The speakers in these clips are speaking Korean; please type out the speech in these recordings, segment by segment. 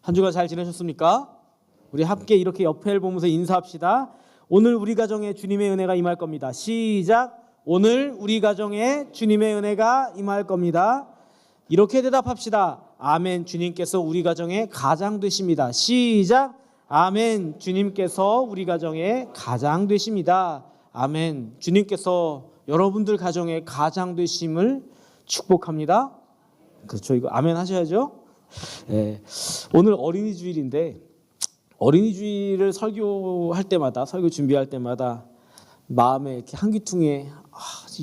한 주간 잘 지내셨습니까? 우리 함께 이렇게 옆에를 보면서 인사합시다. 오늘 우리 가정에 주님의 은혜가 임할 겁니다. 시작. 오늘 우리 가정에 주님의 은혜가 임할 겁니다. 이렇게 대답합시다. 아멘. 주님께서 우리 가정의 가장 되십니다. 시작. 아멘. 주님께서 우리 가정의 가장 되십니다. 아멘. 주님께서 여러분들 가정의 가장 되심을 축복합니다. 그렇죠. 이거 아멘 하셔야죠. 네. 오늘 어린이 주일인데 어린이 주일을 설교할 때마다 설교 준비할 때마다 마음에 이렇게 한귀퉁에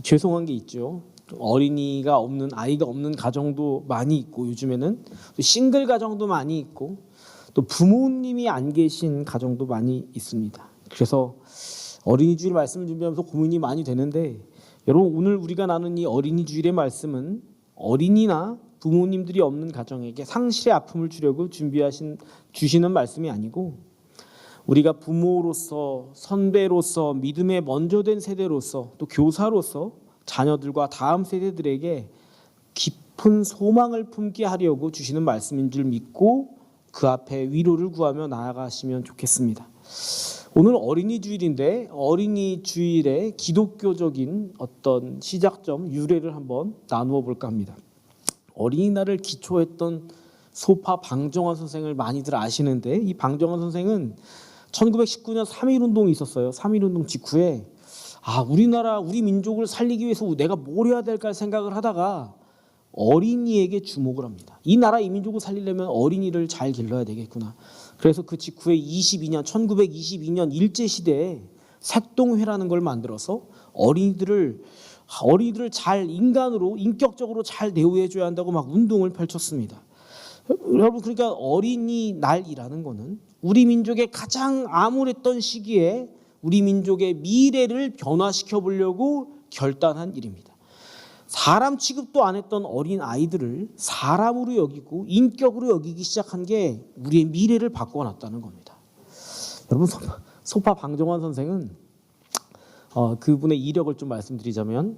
죄송한 게 있죠. 어린이가 없는 아이가 없는 가정도 많이 있고 요즘에는 또 싱글 가정도 많이 있고 또 부모님이 안 계신 가정도 많이 있습니다. 그래서 어린이 주일 말씀을 준비하면서 고민이 많이 되는데 여러분 오늘 우리가 나눈 이 어린이 주일의 말씀은 어린이나 부모님들이 없는 가정에게 상실의 아픔을 주려고 주시는 말씀이 아니고 우리가 부모로서 선배로서 믿음에 먼저 된 세대로서 또 교사로서 자녀들과 다음 세대들에게 깊은 소망을 품게 하려고 주시는 말씀인 줄 믿고 그 앞에 위로를 구하며 나아가시면 좋겠습니다. 오늘 어린이 주일인데 어린이 주일의 기독교적인 어떤 시작점 유래를 한번 나누어 볼까 합니다. 어린이날을 기초했던 소파 방정환 선생을 많이들 아시는데 이 방정환 선생은 1919년 3.1운동이 있었어요. 3.1운동 직후에 우리나라 우리 민족을 살리기 위해서 내가 뭘 해야 될까 생각을 하다가 어린이에게 주목을 합니다. 이 나라 이 민족을 살리려면 어린이를 잘 길러야 되겠구나. 그래서 그 직후에 1922년 일제시대에 색동회라는 걸 만들어서 어린이들을 잘 인간으로 인격적으로 잘 대우해 줘야 한다고 막 운동을 펼쳤습니다. 여러분 그러니까 어린이날이라는 거는 우리 민족의 가장 암울했던 시기에 우리 민족의 미래를 변화시켜 보려고 결단한 일입니다. 사람 취급도 안 했던 어린 아이들을 사람으로 여기고 인격으로 여기기 시작한 게 우리의 미래를 바꿔놨다는 겁니다. 여러분 소파 방정환 선생은 그분의 이력을 좀 말씀드리자면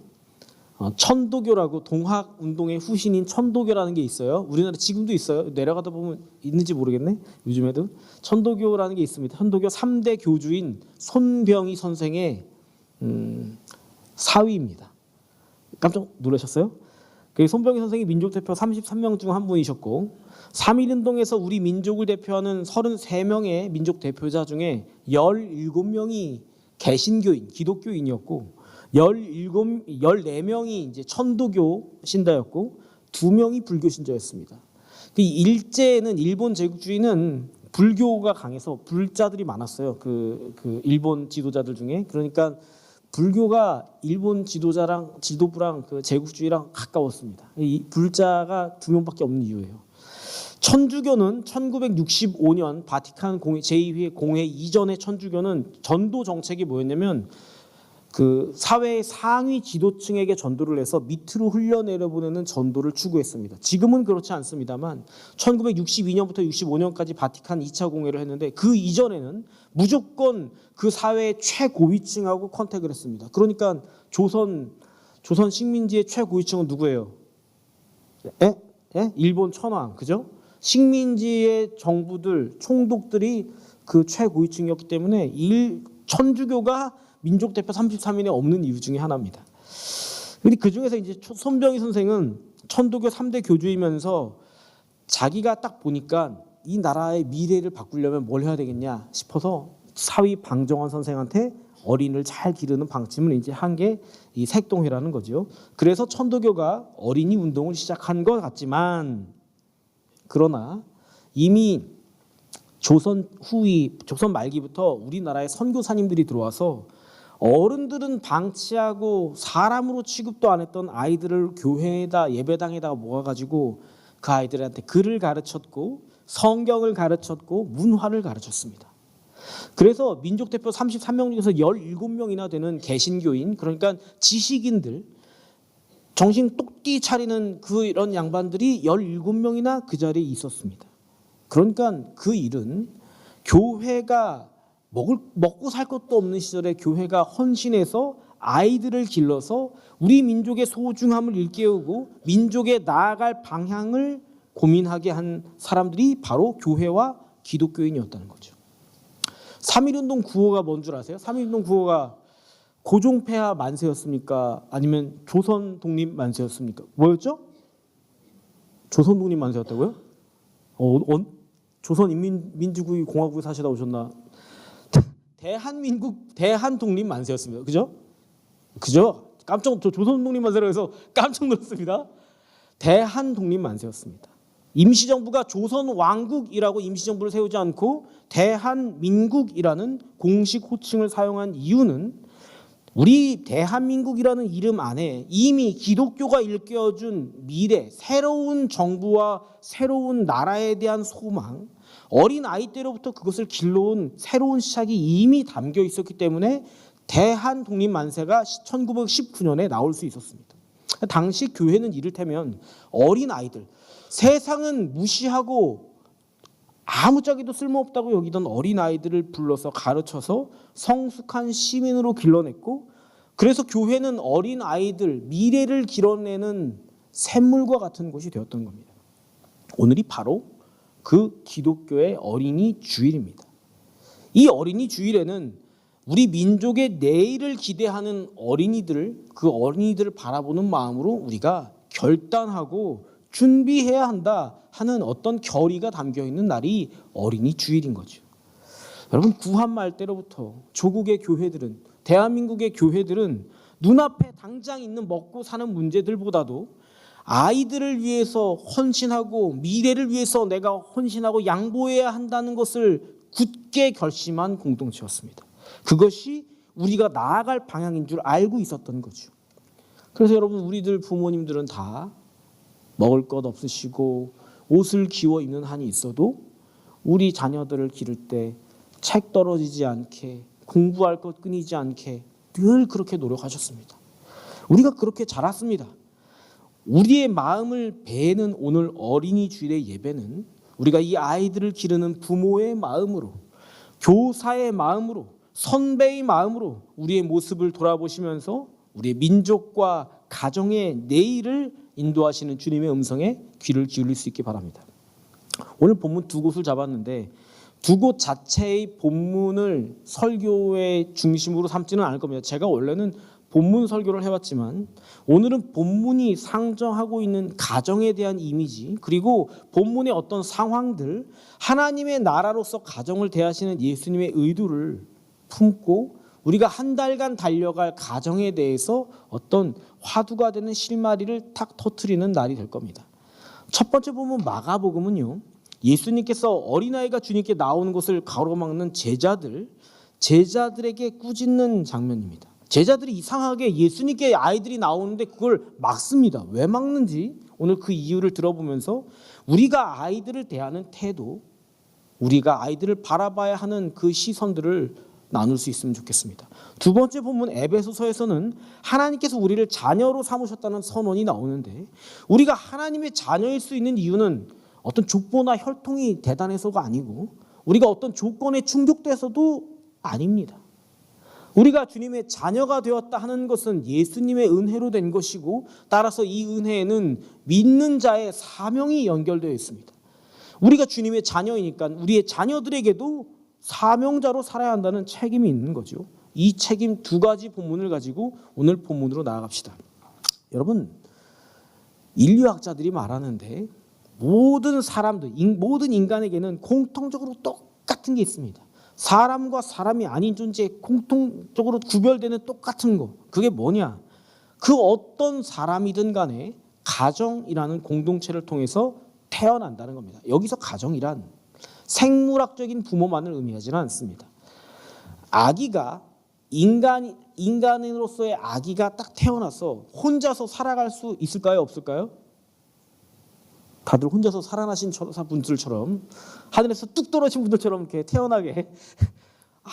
천도교라고 동학운동의 후신인 천도교라는 게 있어요. 우리나라 지금도 있어요. 내려가다 보면 있는지 모르겠네. 요즘에도 천도교라는 게 있습니다. 천도교 3대 교주인 손병희 선생의 사위입니다. 깜짝 놀라셨어요? 손병희 선생이 민족대표 33명 중 한 분이셨고 3.1운동에서 우리 민족을 대표하는 33명의 민족 대표자 중에 17명이 개신교인, 기독교인이었고 14명이 이제 천도교 신자였고 2명이 불교 신자였습니다. 일제에는 일본 제국주의는 불교가 강해서 불자들이 많았어요. 그 일본 지도자들 중에. 그러니까 불교가 일본 지도부랑 그 제국주의랑 가까웠습니다. 이 불자가 2명밖에 없는 이유예요. 천주교는 1965년 바티칸 제2회 공회 이전의 천주교는 전도 정책이 뭐였냐면 그 사회의 상위 지도층에게 전도를 해서 밑으로 흘려내려 보내는 전도를 추구했습니다. 지금은 그렇지 않습니다만 1962년부터 65년까지 바티칸 2차 공회를 했는데 그 이전에는 무조건 그 사회의 최고위층하고 컨택을 했습니다. 그러니까 조선 식민지의 최고위층은 누구예요? 일본 천황, 그죠? 식민지의 정부들, 총독들이 그 최고위층이었기 때문에 천주교가 민족 대표 33인에 없는 이유 중에 하나입니다. 근데 그 중에서 이제 손병희 선생은 천도교 3대 교주이면서 자기가 딱 보니까 이 나라의 미래를 바꾸려면 뭘 해야 되겠냐 싶어서 사위 방정환 선생한테 어린이를 잘 기르는 방침을 이제 한 게 이 색동회라는 거죠. 그래서 천도교가 어린이 운동을 시작한 것 같지만 그러나 이미 조선 말기부터 우리나라에 선교사님들이 들어와서 어른들은 방치하고 사람으로 취급도 안 했던 아이들을 교회에다 예배당에다가 모아가지고 그 아이들한테 글을 가르쳤고 성경을 가르쳤고 문화를 가르쳤습니다. 그래서 민족대표 33명 중에서 17명이나 되는 개신교인 그러니까 지식인들 정신 똑띠 차리는 이런 양반들이 17명이나 그 자리에 있었습니다. 그러니까 그 일은 교회가 먹고 살 것도 없는 시절에 교회가 헌신해서 아이들을 길러서 우리 민족의 소중함을 일깨우고 민족의 나아갈 방향을 고민하게 한 사람들이 바로 교회와 기독교인이었다는 거죠. 3.1운동 구호가 뭔 줄 아세요? 3.1운동 구호가 고종폐하 만세였습니까? 아니면 조선 독립 만세였습니까? 뭐였죠? 조선 독립 만세였다고요? 조선 인민민주주의 공화국에 사시다 오셨나? 대한 독립 만세였습니다. 그죠? 조선 독립 만세라고 해서 깜짝 놀랐습니다. 대한 독립 만세였습니다. 임시정부가 조선 왕국이라고 임시정부를 세우지 않고 대한민국이라는 공식 호칭을 사용한 이유는 우리 대한민국이라는 이름 안에 이미 기독교가 일깨워준 미래, 새로운 정부와 새로운 나라에 대한 소망, 어린 아이 때로부터 그것을 길러온 새로운 시작이 이미 담겨 있었기 때문에 대한 독립 만세가 1919년에 나올 수 있었습니다. 당시 교회는 이를테면 어린 아이들, 세상은 무시하고 아무짝에도 쓸모없다고 여기던 어린 아이들을 불러서 가르쳐서 성숙한 시민으로 길러냈고, 그래서 교회는 어린 아이들, 미래를 길어내는 샘물과 같은 곳이 되었던 겁니다. 오늘이 바로 그 기독교의 어린이 주일입니다. 이 어린이 주일에는 우리 민족의 내일을 기대하는 어린이들을, 그 어린이들을 바라보는 마음으로 우리가 결단하고 준비해야 한다 하는 어떤 결의가 담겨있는 날이 어린이 주일인 거죠. 여러분, 구한말 때로부터 조국의 교회들은, 대한민국의 교회들은 눈앞에 당장 있는 먹고 사는 문제들보다도 아이들을 위해서 헌신하고 미래를 위해서 내가 헌신하고 양보해야 한다는 것을 굳게 결심한 공동체였습니다. 그것이 우리가 나아갈 방향인 줄 알고 있었던 거죠. 그래서 여러분, 우리들 부모님들은 다 먹을 것 없으시고 옷을 기워 입는 한이 있어도 우리 자녀들을 기를 때 책 떨어지지 않게, 공부할 것 끊이지 않게 늘 그렇게 노력하셨습니다. 우리가 그렇게 자랐습니다. 우리의 마음을 배는 오늘 어린이 주일의 예배는 우리가 이 아이들을 기르는 부모의 마음으로, 교사의 마음으로, 선배의 마음으로 우리의 모습을 돌아보시면서 우리의 민족과 가정의 내일을 인도하시는 주님의 음성에 귀를 기울일 수 있게 바랍니다. 오늘 본문 두 곳을 잡았는데 두 곳 자체의 본문을 설교의 중심으로 삼지는 않을 겁니다. 제가 원래는 본문 설교를 해왔지만 오늘은 본문이 상정하고 있는 가정에 대한 이미지, 그리고 본문의 어떤 상황들, 하나님의 나라로서 가정을 대하시는 예수님의 의도를 품고 우리가 한 달간 달려갈 가정에 대해서 어떤 화두가 되는 실마리를 탁 터뜨리는 날이 될 겁니다. 첫 번째 본문 마가복음은요, 예수님께서 어린아이가 주님께 나오는 것을 가로막는 제자들에게 꾸짖는 장면입니다. 제자들이 이상하게 예수님께 아이들이 나오는데 그걸 막습니다. 왜 막는지 오늘 그 이유를 들어보면서 우리가 아이들을 대하는 태도, 우리가 아이들을 바라봐야 하는 그 시선들을 나눌 수 있으면 좋겠습니다. 두 번째 본문 에베소서에서는 하나님께서 우리를 자녀로 삼으셨다는 선언이 나오는데, 우리가 하나님의 자녀일 수 있는 이유는 어떤 족보나 혈통이 대단해서가 아니고 우리가 어떤 조건에 충족돼서도 아닙니다. 우리가 주님의 자녀가 되었다 하는 것은 예수님의 은혜로 된 것이고, 따라서 이 은혜에는 믿는 자의 사명이 연결되어 있습니다. 우리가 주님의 자녀이니까 우리의 자녀들에게도 사명자로 살아야 한다는 책임이 있는 거죠. 이 책임 두 가지 본문을 가지고 오늘 본문으로 나아갑시다. 여러분, 인류학자들이 말하는데 모든 사람들, 모든 인간에게는 공통적으로 똑같은 게 있습니다. 사람과 사람이 아닌 존재에 공통적으로 구별되는 똑같은 거, 그게 뭐냐? 그 어떤 사람이든 간에 가정이라는 공동체를 통해서 태어난다는 겁니다. 여기서 가정이란 생물학적인 부모만을 의미하지는 않습니다. 아기가 인간으로서의 아기가 딱 태어나서 혼자서 살아갈 수 있을까요? 없을까요? 다들 혼자서 살아나신 분들처럼, 하늘에서 뚝 떨어진 분들처럼 이렇게 태어나게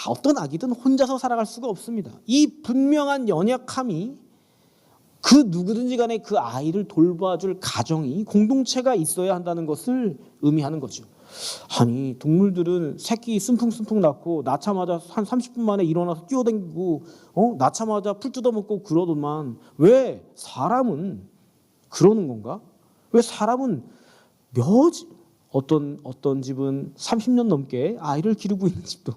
어떤 아기든 혼자서 살아갈 수가 없습니다. 이 분명한 연약함이 그 누구든지 간에 그 아이를 돌봐줄 가정이, 공동체가 있어야 한다는 것을 의미하는 거죠. 아니, 동물들은 새끼 숨풍숨풍 낳고 낳자마자 한 30분 만에 일어나서 뛰어다니고 낳자마자 풀 뜯어먹고 그러더만 왜 사람은 그러는 건가? 왜 사람은 어떤 집은 30년 넘게 아이를 기르고 있는 집도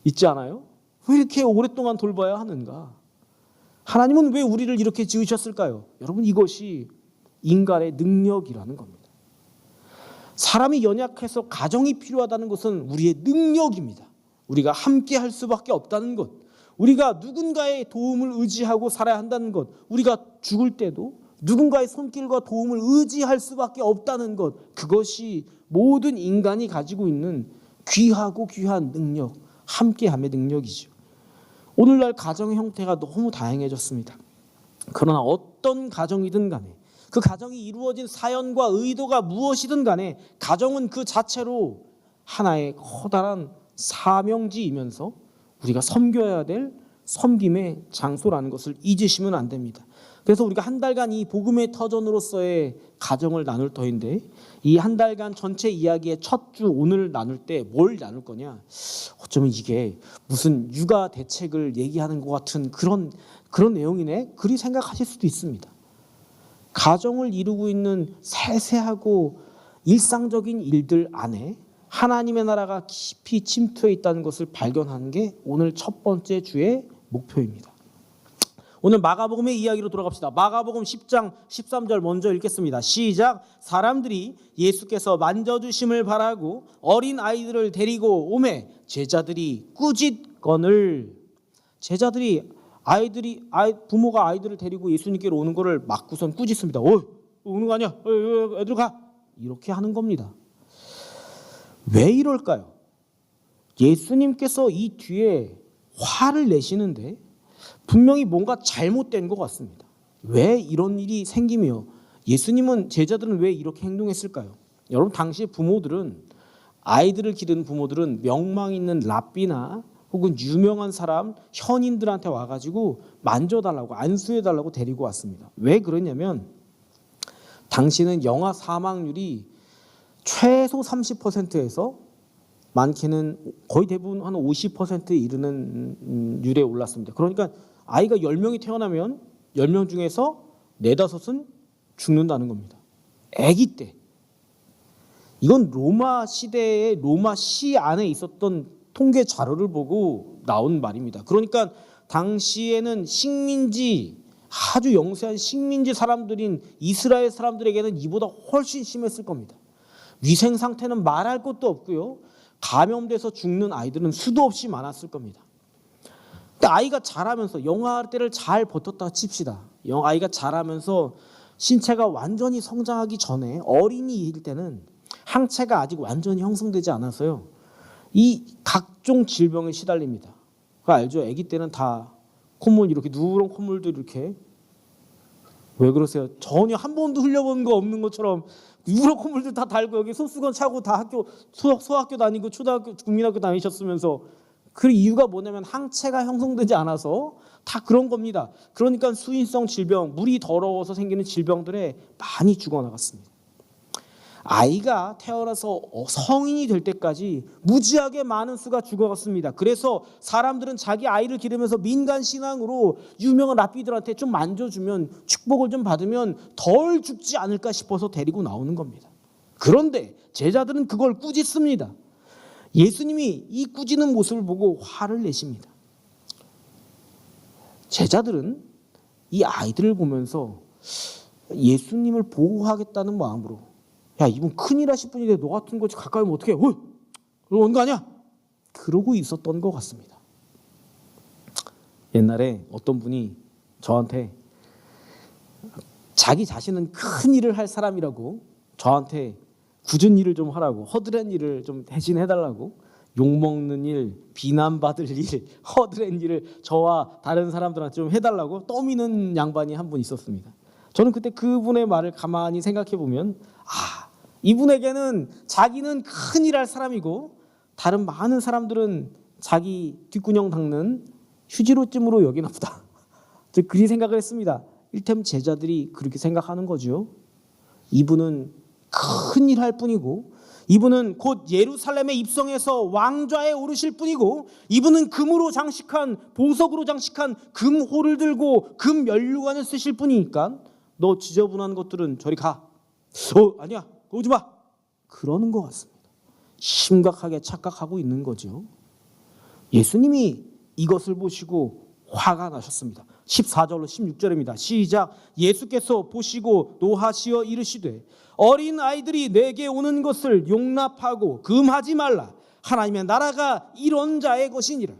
있지 않아요? 왜 이렇게 오랫동안 돌봐야 하는가? 하나님은 왜 우리를 이렇게 지으셨을까요? 여러분, 이것이 인간의 능력이라는 겁니다. 사람이 연약해서 가정이 필요하다는 것은 우리의 능력입니다. 우리가 함께 할 수밖에 없다는 것, 우리가 누군가의 도움을 의지하고 살아야 한다는 것, 우리가 죽을 때도 누군가의 손길과 도움을 의지할 수밖에 없다는 것, 그것이 모든 인간이 가지고 있는 귀하고 귀한 능력, 함께함의 능력이죠. 오늘날 가정의 형태가 너무 다양해졌습니다. 그러나 어떤 가정이든 간에, 그 가정이 이루어진 사연과 의도가 무엇이든 간에 가정은 그 자체로 하나의 커다란 사명지이면서 우리가 섬겨야 될 섬김의 장소라는 것을 잊으시면 안 됩니다. 그래서 우리가 한 달간 이 복음의 터전으로서의 가정을 나눌 터인데, 이 한 달간 전체 이야기의 첫 주 오늘 나눌 때 뭘 나눌 거냐? 어쩌면 이게 무슨 육아 대책을 얘기하는 것 같은 그런 내용이네? 그리 생각하실 수도 있습니다. 가정을 이루고 있는 세세하고 일상적인 일들 안에 하나님의 나라가 깊이 침투해 있다는 것을 발견하는 게 오늘 첫 번째 주의 목표입니다. 오늘 마가복음의 이야기로 돌아갑시다. 마가복음 10장 13절 먼저 읽겠습니다. 시작. 사람들이 예수께서 만져주심을 바라고 어린 아이들을 데리고 오매 제자들이 꾸짖거늘. 부모가 아이들을 데리고 예수님께로 오는 것을 막고선 꾸짖습니다. 오는 거 아니야? 애들 가. 이렇게 하는 겁니다. 왜 이럴까요? 예수님께서 이 뒤에 화를 내시는데 분명히 뭔가 잘못된 것 같습니다. 왜 이런 일이 생기며 제자들은 왜 이렇게 행동했을까요? 여러분, 당시 부모들은, 아이들을 기르는 부모들은 명망 있는 랍비나 혹은 유명한 사람, 현인들한테 와가지고 만져달라고, 안수해달라고 데리고 왔습니다. 왜 그러냐면 당시는 영아 사망률이 최소 30%에서 많게는 거의 대부분 한 50%에 이르는 율에 올랐습니다. 그러니까 아이가 10명이 태어나면 10명 중에서 4, 5은 죽는다는 겁니다. 아기 때. 이건 로마 시대의 로마시 안에 있었던 통계 자료를 보고 나온 말입니다. 그러니까 당시에는 아주 영세한 식민지 사람들인 이스라엘 사람들에게는 이보다 훨씬 심했을 겁니다. 위생 상태는 말할 것도 없고요. 감염돼서 죽는 아이들은 수도 없이 많았을 겁니다. 근데 아이가 자라면서, 영아 때를 잘 버텼다 칩시다. 아이가 자라면서 신체가 완전히 성장하기 전에, 어린이일 때는 항체가 아직 완전히 형성되지 않아서요, 이 각종 질병에 시달립니다. 그거 알죠? 아기 때는 다 콧물, 이렇게 누런 콧물도 이렇게. 왜 그러세요? 전혀 한 번도 흘려본 거 없는 것처럼 누런 콧물들 다 달고 여기 손수건 차고 다 소학교 다니고 초등학교, 국민학교 다니셨으면서. 그 이유가 뭐냐면 항체가 형성되지 않아서 다 그런 겁니다. 그러니까 수인성 질병, 물이 더러워서 생기는 질병들에 많이 죽어나갔습니다. 아이가 태어나서 성인이 될 때까지 무지하게 많은 수가 죽어갔습니다. 그래서 사람들은 자기 아이를 기르면서 민간 신앙으로 유명한 랍비들한테 좀 만져주면, 축복을 좀 받으면 덜 죽지 않을까 싶어서 데리고 나오는 겁니다. 그런데 제자들은 그걸 꾸짖습니다. 예수님이 이 꾸짖는 모습을 보고 화를 내십니다. 제자들은 이 아이들을 보면서 예수님을 보호하겠다는 마음으로, 야, 이분 큰일 하실 분인데 너 같은 거 가까이 오면 어떡해? 그러는 거 아니야? 그러고 있었던 것 같습니다. 옛날에 어떤 분이 저한테 자기 자신은 큰 일을 할 사람이라고 저한테 굳은 일을 좀 하라고, 허드렛 일을 좀 대신해달라고, 욕먹는 일, 비난받을 일, 허드렛 일을 저와 다른 사람들한테 좀 해달라고 떠미는 양반이 한 분 있었습니다. 저는 그때 그분의 말을 가만히 생각해 보면, 이분에게는 자기는 큰일 할 사람이고 다른 많은 사람들은 자기 뒷구녕 닦는 휴지로쯤으로 여기나 보다. 그리 생각을 했습니다. 일템 제자들이 그렇게 생각하는 거죠. 이분은 큰일 할 뿐이고, 이분은 곧 예루살렘에 입성해서 왕좌에 오르실 뿐이고, 이분은 금으로 장식한, 보석으로 장식한 금호를 들고 금 면류관을 쓰실 뿐이니까 너 지저분한 것들은 저리 가. 아니야, 오지 마. 그러는 것 같습니다. 심각하게 착각하고 있는 거죠. 예수님이 이것을 보시고 화가 나셨습니다. 14절로 16절입니다. 시작. 예수께서 보시고 노하시어 이르시되 어린 아이들이 내게 오는 것을 용납하고 금하지 말라. 하나님의 나라가 이런 자의 것이니라.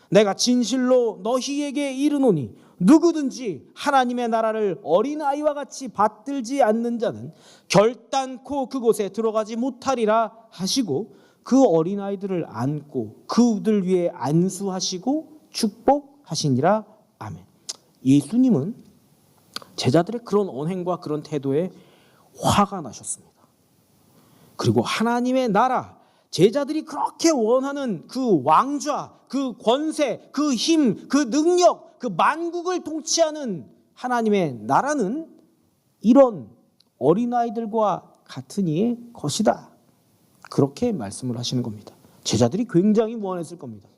내가 진실로 너희에게 이르노니 누구든지 하나님의 나라를 어린아이와 같이 받들지 않는 자는 결단코 그곳에 들어가지 못하리라 하시고 그 어린아이들을 안고 그들 위에 안수하시고 축복하시니라. 아멘. 예수님은 제자들의 그런 언행과 그런 태도에 화가 나셨습니다. 그리고 하나님의 나라, 제자들이 그렇게 원하는 그 왕좌, 그 권세, 그 힘, 그 능력, 그 만국을 통치하는 하나님의 나라는 이런 어린아이들과 같은 이의 것이다. 그렇게 말씀을 하시는 겁니다. 제자들이 굉장히 원했을 겁니다.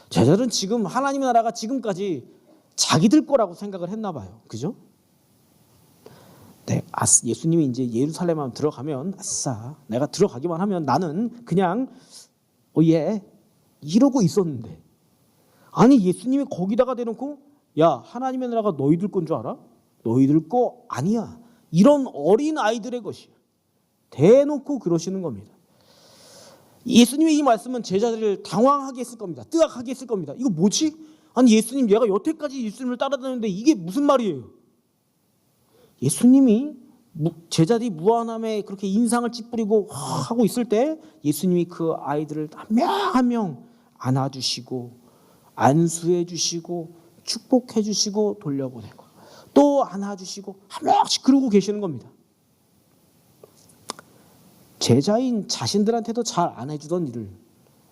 제자들은 지금 하나님의 나라가 지금까지 자기들 거라고 생각을 했나 봐요. 그죠? 네, 예수님이 이제 예루살렘에 들어가면 아싸, 내가 들어가기만 하면 나는 그냥 이러고 있었는데, 아니 예수님이 거기다가 대놓고 야, 하나님의 나라가 너희들 건 줄 알아? 너희들 거 아니야. 이런 어린 아이들의 것이야. 대놓고 그러시는 겁니다. 예수님의 이 말씀은 제자들을 당황하게 했을 겁니다. 뜨악하게 했을 겁니다. 이거 뭐지? 아니 예수님, 얘가 여태까지 예수님을 따라다녔는데 이게 무슨 말이에요? 예수님이 제자들이 무한함에 그렇게 인상을 찌푸리고 하고 있을 때 예수님이 그 아이들을 한 명 한 명 안아주시고 안수해 주시고 축복해 주시고 돌려보내고 또 안아주시고 한 명씩 그러고 계시는 겁니다. 제자인 자신들한테도 잘 안 해주던 일을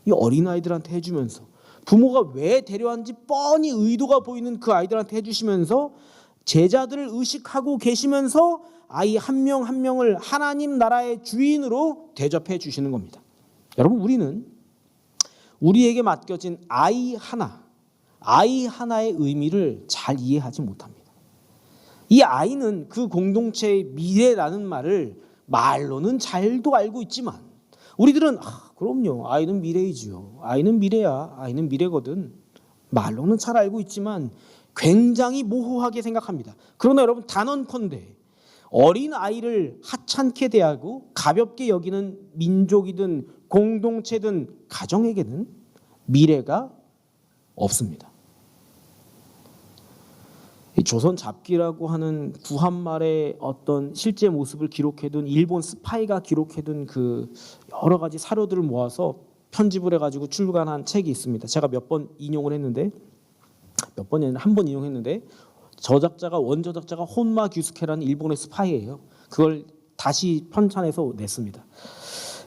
이 어린아이들한테 해주면서, 부모가 왜 데려왔는지 뻔히 의도가 보이는 그 아이들한테 해주시면서 제자들을 의식하고 계시면서 아이 한 명 한 명을 하나님 나라의 주인으로 대접해 주시는 겁니다. 여러분, 우리는 우리에게 맡겨진 아이 하나의 의미를 잘 이해하지 못합니다. 이 아이는 그 공동체의 미래라는 말을 말로는 잘도 알고 있지만, 우리들은 그럼요, 아이는 미래이지요. 아이는 미래야. 아이는 미래거든. 말로는 잘 알고 있지만 굉장히 모호하게 생각합니다. 그러나 여러분, 단언컨대 어린 아이를 하찮게 대하고 가볍게 여기는 민족이든 공동체든 가정에게는 미래가 없습니다. 조선 잡기라고 하는 구한말의 어떤 실제 모습을 기록해둔 일본 스파이가 기록해둔 그 여러 가지 사료들을 모아서 편집을 해가지고 출간한 책이 있습니다. 제가 몇 번 인용을 했는데, 한 번 인용했는데, 원저작자가 혼마 규스케라는 일본의 스파이예요. 그걸 다시 편찬해서 냈습니다.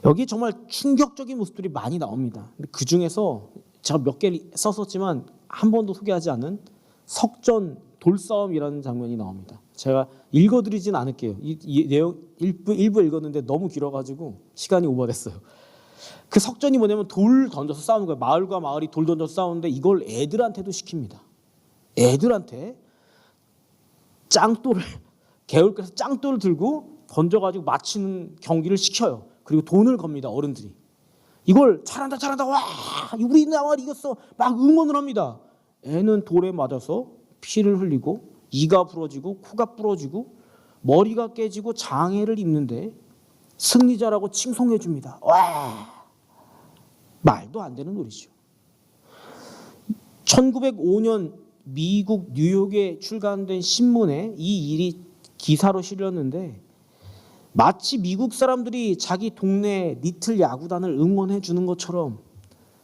여기 정말 충격적인 모습들이 많이 나옵니다. 그 중에서 제가 몇 개를 썼었지만 한 번도 소개하지 않은 석전 돌싸움이라는 장면이 나옵니다. 제가 읽어드리진 않을게요. 이 내용 일부 읽었는데 너무 길어가지고 시간이 오버됐어요. 그 석전이 뭐냐면 돌 던져서 싸우는 거예요. 마을과 마을이 돌 던져서 싸우는데 이걸 애들한테도 시킵니다. 애들한테 개울가에서 짱돌을 들고 던져가지고 맞히는 경기를 시켜요. 그리고 돈을 겁니다. 어른들이. 이걸 잘한다 와 우리 나라 이겼어 막 응원을 합니다. 애는 돌에 맞아서 피를 흘리고 이가 부러지고 코가 부러지고 머리가 깨지고 장애를 입는데 승리자라고 칭송해 줍니다. 와, 말도 안 되는 놀이죠. 1905년 미국 뉴욕에 출간된 신문에 이 일이 기사로 실렸는데, 마치 미국 사람들이 자기 동네 리틀 야구단을 응원해 주는 것처럼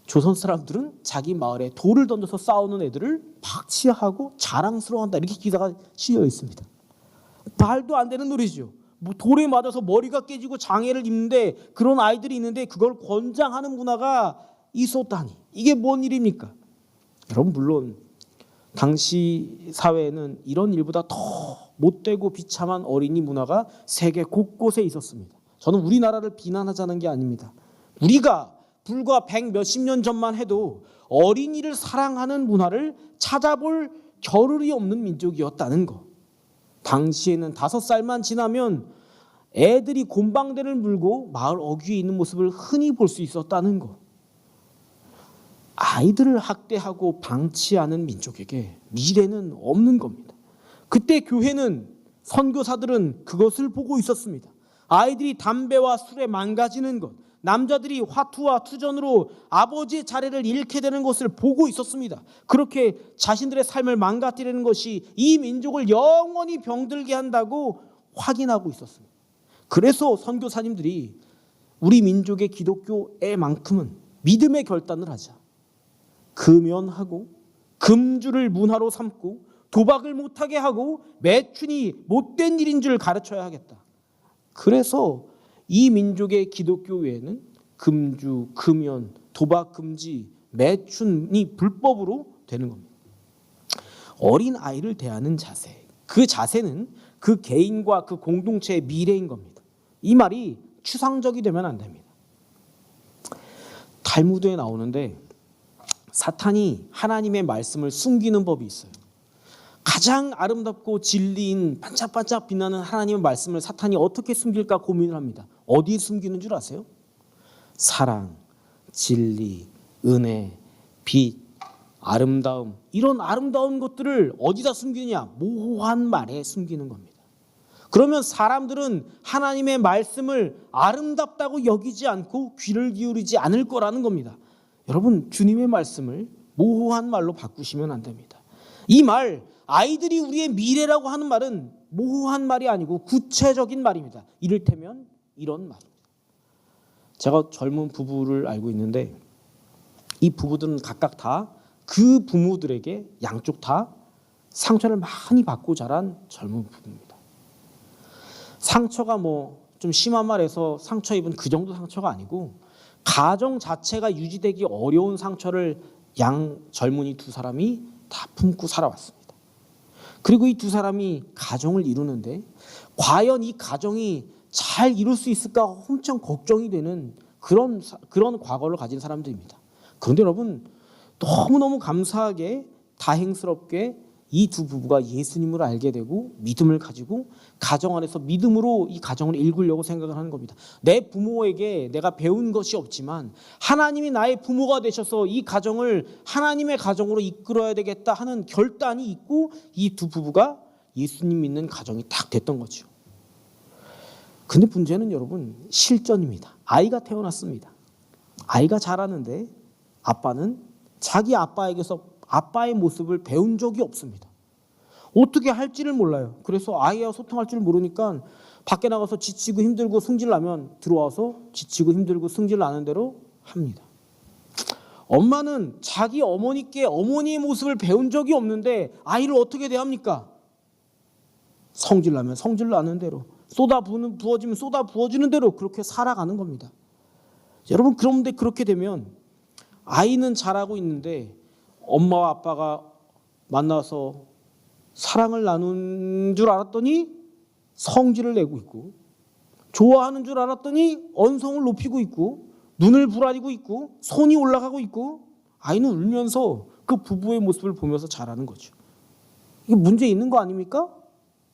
조선 사람들은 자기 마을에 돌을 던져서 싸우는 애들을 박치하고 자랑스러워한다, 이렇게 기사가 실려 있습니다. 말도 안 되는 놀이죠. 돌에 맞아서 머리가 깨지고 장애를 입는데 그런 아이들이 있는데 그걸 권장하는 문화가 있었다니, 이게 뭔 일입니까? 여러분, 물론 당시 사회에는 이런 일보다 더 못되고 비참한 어린이 문화가 세계 곳곳에 있었습니다. 저는 우리나라를 비난하자는 게 아닙니다. 우리가 불과 100 몇십 년 전만 해도 어린이를 사랑하는 문화를 찾아볼 겨를이 없는 민족이었다는 거. 당시에는 5살만 지나면 애들이 곰방대를 물고 마을 어귀에 있는 모습을 흔히 볼 수 있었다는 것. 아이들을 학대하고 방치하는 민족에게 미래는 없는 겁니다. 그때 교회는, 선교사들은 그것을 보고 있었습니다. 아이들이 담배와 술에 망가지는 것, 남자들이 화투와 투전으로 아버지의 자리를 잃게 되는 것을 보고 있었습니다. 그렇게 자신들의 삶을 망가뜨리는 것이 이 민족을 영원히 병들게 한다고 확인하고 있었습니다. 그래서 선교사님들이 우리 민족의 기독교에만큼은 믿음의 결단을 하자. 금연하고 금주를 문화로 삼고 도박을 못하게 하고 매춘이 못된 일인 줄 가르쳐야 하겠다. 그래서 이 민족의 기독교회에는 금주, 금연, 도박 금지, 매춘이 불법으로 되는 겁니다. 어린 아이를 대하는 자세, 그 자세는 그 개인과 그 공동체의 미래인 겁니다. 이 말이 추상적이 되면 안 됩니다. 탈무드에 나오는데 사탄이 하나님의 말씀을 숨기는 법이 있어요. 가장 아름답고 진리인 반짝반짝 빛나는 하나님의 말씀을 사탄이 어떻게 숨길까 고민을 합니다. 어디에 숨기는 줄 아세요? 사랑, 진리, 은혜, 빛, 아름다움, 이런 아름다운 것들을 어디다 숨기느냐? 모호한 말에 숨기는 겁니다. 그러면 사람들은 하나님의 말씀을 아름답다고 여기지 않고 귀를 기울이지 않을 거라는 겁니다. 여러분, 주님의 말씀을 모호한 말로 바꾸시면 안 됩니다. 이 말, 아이들이 우리의 미래라고 하는 말은 모호한 말이 아니고 구체적인 말입니다. 이를테면 이런 말입니다. 제가 젊은 부부를 알고 있는데 이 부부들은 각각 다 그 부모들에게 양쪽 다 상처를 많이 받고 자란 젊은 부부입니다. 상처가 좀 심한 말에서 상처 입은 그 정도 상처가 아니고 가정 자체가 유지되기 어려운 상처를 양 젊은이 두 사람이 다 품고 살아왔습니다. 그리고 이 두 사람이 가정을 이루는데 과연 이 가정이 잘 이룰 수 있을까 엄청 걱정이 되는 그런 과거를 가진 사람들입니다. 그런데 여러분, 너무너무 감사하게 다행스럽게 이 두 부부가 예수님을 알게 되고 믿음을 가지고 가정 안에서 믿음으로 이 가정을 일구려고 생각을 하는 겁니다. 내 부모에게 내가 배운 것이 없지만 하나님이 나의 부모가 되셔서 이 가정을 하나님의 가정으로 이끌어야 되겠다 하는 결단이 있고 이 두 부부가 예수님 믿는 가정이 딱 됐던 거죠. 근데 문제는 여러분 실전입니다. 아이가 태어났습니다. 아이가 자라는데 아빠는 자기 아빠에게서 아빠의 모습을 배운 적이 없습니다. 어떻게 할지를 몰라요. 그래서 아이와 소통할 줄 모르니까 밖에 나가서 지치고 힘들고 승질 나면 들어와서 지치고 힘들고 승질 나는 대로 합니다. 엄마는 자기 어머니께 어머니의 모습을 배운 적이 없는데 아이를 어떻게 대합니까? 성질 나면 성질 나는 대로, 부어지면 쏟아 부어주는 대로 그렇게 살아가는 겁니다. 여러분, 그런데 그렇게 되면 아이는 잘하고 있는데 엄마와 아빠가 만나서 사랑을 나눈 줄 알았더니 성질을 내고 있고, 좋아하는 줄 알았더니 언성을 높이고 있고, 눈을 부라리고 있고, 손이 올라가고 있고, 아이는 울면서 그 부부의 모습을 보면서 자라는 거죠. 이게 문제 있는 거 아닙니까?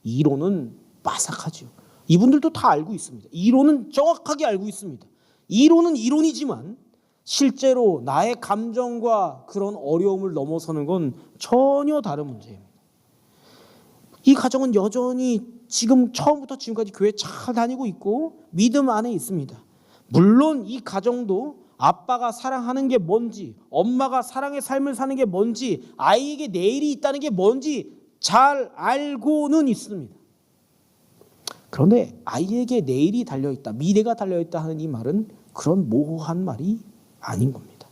이론은 빠삭하죠. 이분들도 다 알고 있습니다. 이론은 정확하게 알고 있습니다. 이론은 이론이지만 실제로 나의 감정과 그런 어려움을 넘어서는 건 전혀 다른 문제입니다. 이 가정은 여전히 지금 처음부터 지금까지 교회 잘 다니고 있고 믿음 안에 있습니다. 물론 이 가정도 아빠가 사랑하는 게 뭔지, 엄마가 사랑의 삶을 사는 게 뭔지, 아이에게 내일이 있다는 게 뭔지 잘 알고는 있습니다. 그런데 아이에게 내일이 달려있다, 미래가 달려있다 하는 이 말은 그런 모호한 말이 아닌 겁니다.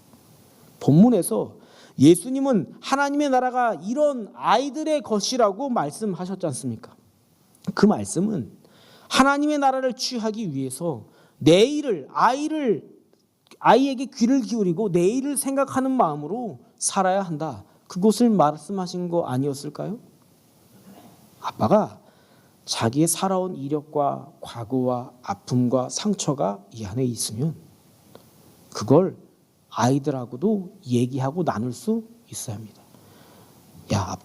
본문에서 예수님은 하나님의 나라가 이런 아이들의 것이라고 말씀하셨지 않습니까? 그 말씀은 하나님의 나라를 취하기 위해서 아이에게 귀를 기울이고 내일을 생각하는 마음으로 살아야 한다. 그것을 말씀하신 거 아니었을까요? 아빠가 자기의 살아온 이력과 과거와 아픔과 상처가 이 안에 있으면 그걸 아이들하고도 얘기하고 나눌 수 있어야 합니다. 야,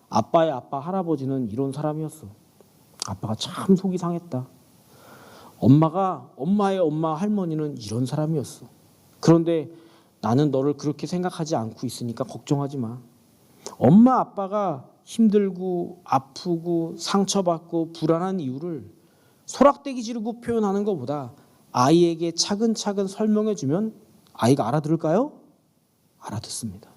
아빠의 아빠 할아버지는 이런 사람이었어. 아빠가 참 속이 상했다. 엄마의 엄마 할머니는 이런 사람이었어. 그런데 나는 너를 그렇게 생각하지 않고 있으니까 걱정하지 마. 엄마 아빠가 힘들고 아프고 상처받고 불안한 이유를 소락대기 지르고 표현하는 것보다 아이에게 차근차근 설명해주면 아이가 알아들을까요? 알아듣습니다.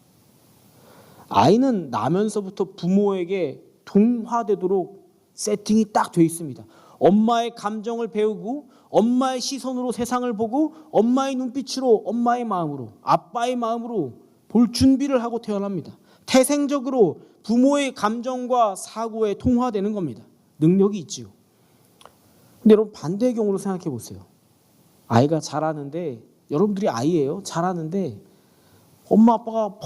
아이는 나면서부터 부모에게 동화되도록 세팅이 딱 돼 있습니다. 엄마의 감정을 배우고 엄마의 시선으로 세상을 보고 엄마의 눈빛으로 엄마의 마음으로 아빠의 마음으로 볼 준비를 하고 태어납니다. 태생적으로 부모의 감정과 사고에 통화되는 겁니다. 능력이 있지요. 근데 여러분 반대의 경우로 생각해 보세요. 아이가 자라는데 여러분들이 아이예요. 자라는데 엄마 아빠가 막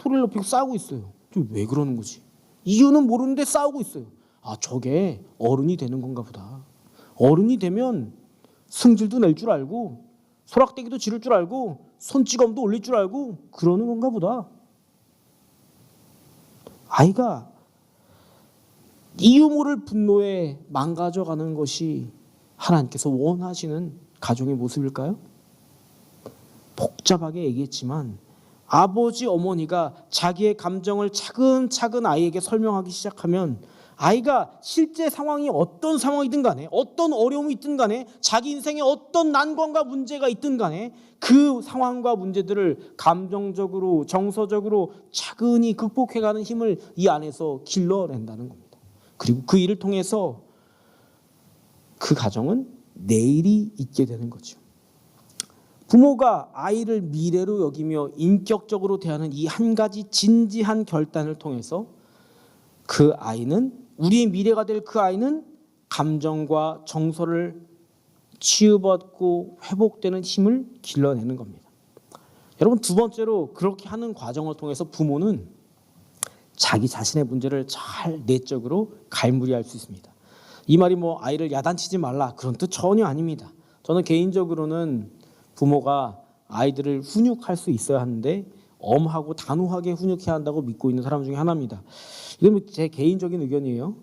소리를 높이고 싸우고 있어요. 좀 왜 그러는 거지? 이유는 모르는데 싸우고 있어요. 아, 저게 어른이 되는 건가 보다. 어른이 되면 승질도 낼 줄 알고 소락대기도 지를 줄 알고 손찌검도 올릴 줄 알고 그러는 건가 보다. 아이가 이유 모를 분노에 망가져가는 것이 하나님께서 원하시는 가정의 모습일까요? 복잡하게 얘기했지만 아버지 어머니가 자기의 감정을 차근차근 아이에게 설명하기 시작하면 아이가 실제 상황이 어떤 상황이든 간에 어떤 어려움이 있든 간에 자기 인생에 어떤 난관과 문제가 있든 간에 그 상황과 문제들을 감정적으로 정서적으로 차근히 극복해가는 힘을 이 안에서 길러낸다는 겁니다. 그리고 그 일을 통해서 그 가정은 내일이 있게 되는 거죠. 부모가 아이를 미래로 여기며 인격적으로 대하는 이 한 가지 진지한 결단을 통해서 그 아이는 우리의 미래가 될 그 아이는 감정과 정서를 치유받고 회복되는 힘을 길러내는 겁니다. 여러분 두 번째로 그렇게 하는 과정을 통해서 부모는 자기 자신의 문제를 잘 내적으로 갈무리할 수 있습니다. 이 말이 뭐 아이를 야단치지 말라 그런 뜻 전혀 아닙니다. 저는 개인적으로는 부모가 아이들을 훈육할 수 있어야 하는데 엄하고 단호하게 훈육해야 한다고 믿고 있는 사람 중에 하나입니다. 이건 제 개인적인 의견이에요.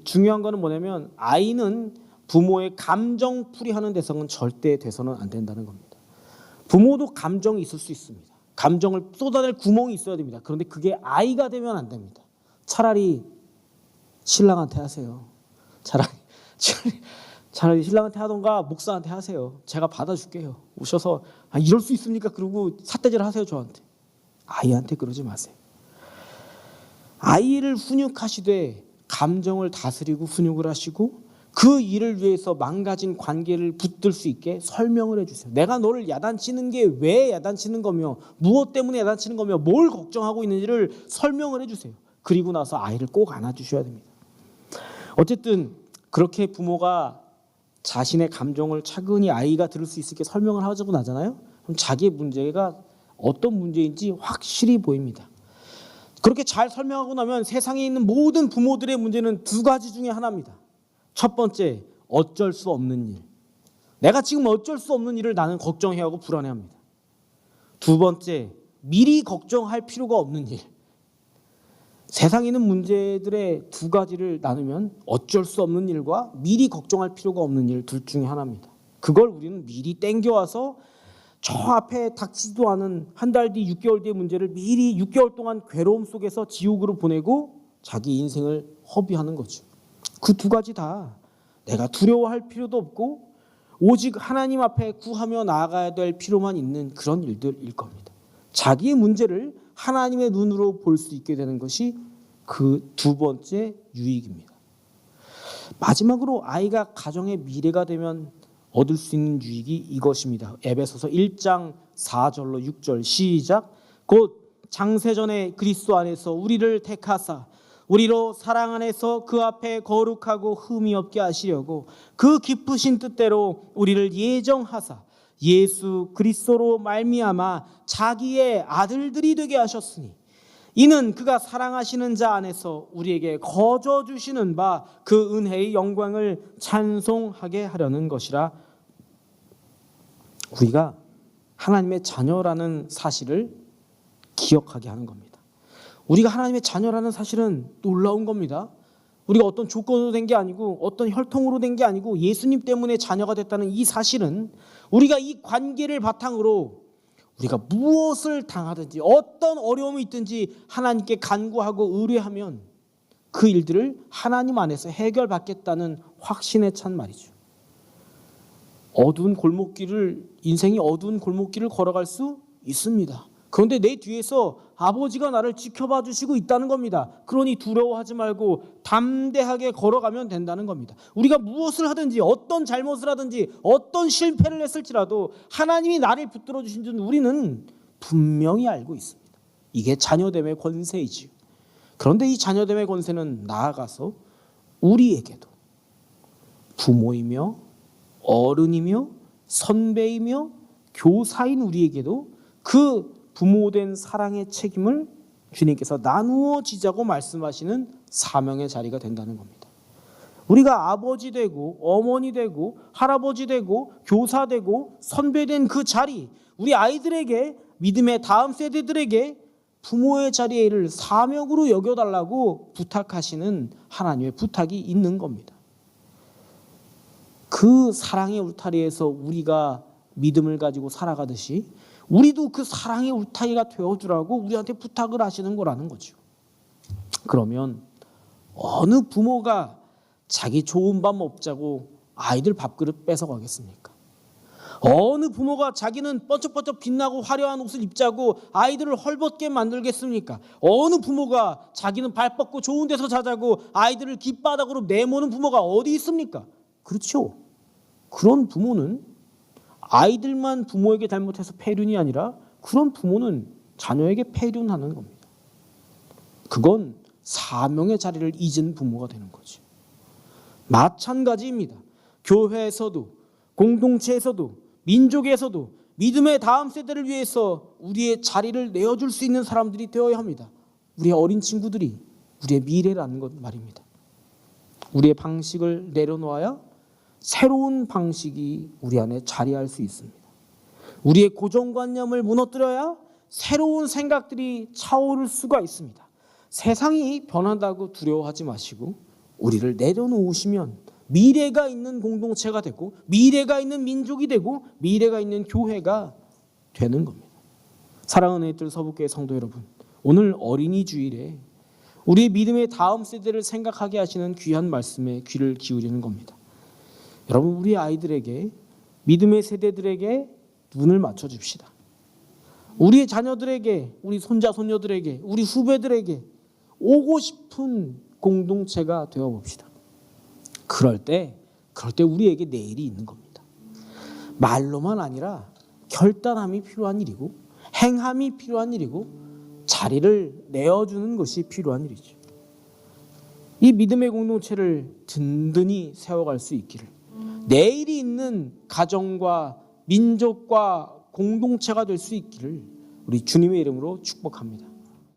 중요한 거는 뭐냐면 아이는 부모의 감정풀이하는 대상은 절대 돼서는 안 된다는 겁니다. 부모도 감정이 있을 수 있습니다. 감정을 쏟아낼 구멍이 있어야 됩니다. 그런데 그게 아이가 되면 안 됩니다. 차라리 신랑한테 하세요. 차라리 신랑한테 하던가 목사한테 하세요. 제가 받아줄게요. 오셔서 이럴 수 있습니까? 그러고 삿대질 하세요 저한테. 아이한테 그러지 마세요. 아이를 훈육하시되 감정을 다스리고 훈육을 하시고 그 일을 위해서 망가진 관계를 붙들 수 있게 설명을 해주세요. 내가 너를 야단치는 게 왜 야단치는 거며 무엇 때문에 야단치는 거며 뭘 걱정하고 있는지를 설명을 해주세요. 그리고 나서 아이를 꼭 안아주셔야 됩니다. 어쨌든 그렇게 부모가 자신의 감정을 차근히 아이가 들을 수 있게 설명을 하자고 나잖아요. 그럼 자기의 문제가 어떤 문제인지 확실히 보입니다. 그렇게 잘 설명하고 나면 세상에 있는 모든 부모들의 문제는 두 가지 중에 하나입니다. 첫 번째, 어쩔 수 없는 일. 내가 지금 어쩔 수 없는 일을 나는 걱정해야 하고 불안해합니다. 두 번째, 미리 걱정할 필요가 없는 일. 세상에 있는 문제들의 두 가지를 나누면 어쩔 수 없는 일과 미리 걱정할 필요가 없는 일 둘 중에 하나입니다. 그걸 우리는 미리 땡겨와서 저 앞에 닥치지도 않은 한 달 뒤 6개월 뒤의 문제를 미리 6개월 동안 괴로움 속에서 지옥으로 보내고 자기 인생을 허비하는 거죠. 그 두 가지 다 내가 두려워할 필요도 없고 오직 하나님 앞에 구하며 나아가야 될 필요만 있는 그런 일들일 겁니다. 자기의 문제를 하나님의 눈으로 볼 수 있게 되는 것이 그 두 번째 유익입니다. 마지막으로 아이가 가정의 미래가 되면 얻을 수 있는 유익이 이것입니다. 에베소서 1장 4절로 6절 시작. 곧 장세전에 그리스도 안에서 우리를 택하사 우리로 사랑 안에서 그 앞에 거룩하고 흠이 없게 하시려고 그 기쁘신 뜻대로 우리를 예정하사 예수 그리스도로 말미암아 자기의 아들들이 되게 하셨으니 이는 그가 사랑하시는 자 안에서 우리에게 거저 주시는 바 그 은혜의 영광을 찬송하게 하려는 것이라. 우리가 하나님의 자녀라는 사실을 기억하게 하는 겁니다. 우리가 하나님의 자녀라는 사실은 놀라운 겁니다. 우리가 어떤 조건으로 된 게 아니고 어떤 혈통으로 된 게 아니고 예수님 때문에 자녀가 됐다는 이 사실은 우리가 이 관계를 바탕으로 우리가 무엇을 당하든지 어떤 어려움이 있든지 하나님께 간구하고 의뢰하면 그 일들을 하나님 안에서 해결받겠다는 확신에 찬 말이죠. 인생이 어두운 골목길을 걸어갈 수 있습니다. 그런데 내 뒤에서 아버지가 나를 지켜봐 주시고 있다는 겁니다. 그러니 두려워하지 말고 담대하게 걸어가면 된다는 겁니다. 우리가 무엇을 하든지 어떤 잘못을 하든지 어떤 실패를 했을지라도 하나님이 나를 붙들어 주신 줄 우리는 분명히 알고 있습니다. 이게 자녀됨의 권세이지요. 그런데 이 자녀됨의 권세는 나아가서 우리에게도 부모이며 어른이며 선배이며 교사인 우리에게도 그 부모된 사랑의 책임을 주님께서 나누어지자고 말씀하시는 사명의 자리가 된다는 겁니다. 우리가 아버지 되고 어머니 되고 할아버지 되고 교사 되고 선배된 그 자리, 우리 아이들에게 믿음의 다음 세대들에게 부모의 자리를 사명으로 여겨달라고 부탁하시는 하나님의 부탁이 있는 겁니다. 그 사랑의 울타리에서 우리가 믿음을 가지고 살아가듯이 우리도 그 사랑의 울타리가 되어주라고 우리한테 부탁을 하시는 거라는 거죠. 그러면 어느 부모가 자기 좋은 밥 먹자고 아이들 밥그릇 뺏어가겠습니까? 어느 부모가 자기는 번쩍번쩍 빛나고 화려한 옷을 입자고 아이들을 헐벗게 만들겠습니까? 어느 부모가 자기는 발 뻗고 좋은 데서 자자고 아이들을 길바닥으로 내모는 부모가 어디 있습니까? 그렇죠. 그런 부모는 아이들만 부모에게 잘못해서 폐륜이 아니라 그런 부모는 자녀에게 폐륜하는 겁니다. 그건 사명의 자리를 잊은 부모가 되는 거죠. 마찬가지입니다. 교회에서도 공동체에서도 민족에서도 믿음의 다음 세대를 위해서 우리의 자리를 내어줄 수 있는 사람들이 되어야 합니다. 우리의 어린 친구들이 우리의 미래라는 것 말입니다. 우리의 방식을 내려놓아야 새로운 방식이 우리 안에 자리할 수 있습니다. 우리의 고정관념을 무너뜨려야 새로운 생각들이 차오를 수가 있습니다. 세상이 변한다고 두려워하지 마시고 우리를 내려놓으시면 미래가 있는 공동체가 되고 미래가 있는 민족이 되고 미래가 있는 교회가 되는 겁니다. 사랑하는 애들 서북교회 성도 여러분, 오늘 어린이 주일에 우리의 믿음의 다음 세대를 생각하게 하시는 귀한 말씀에 귀를 기울이는 겁니다. 여러분, 우리 아이들에게 믿음의 세대들에게 눈을 맞춰줍시다. 우리의 자녀들에게, 우리 손자 손녀들에게, 우리 후배들에게 오고 싶은 공동체가 되어봅시다. 그럴 때 우리에게 내일이 있는 겁니다. 말로만 아니라 결단함이 필요한 일이고 행함이 필요한 일이고 자리를 내어주는 것이 필요한 일이죠. 이 믿음의 공동체를 든든히 세워갈 수 있기를, 내일이 있는 가정과 민족과 공동체가 될 수 있기를 우리 주님의 이름으로 축복합니다.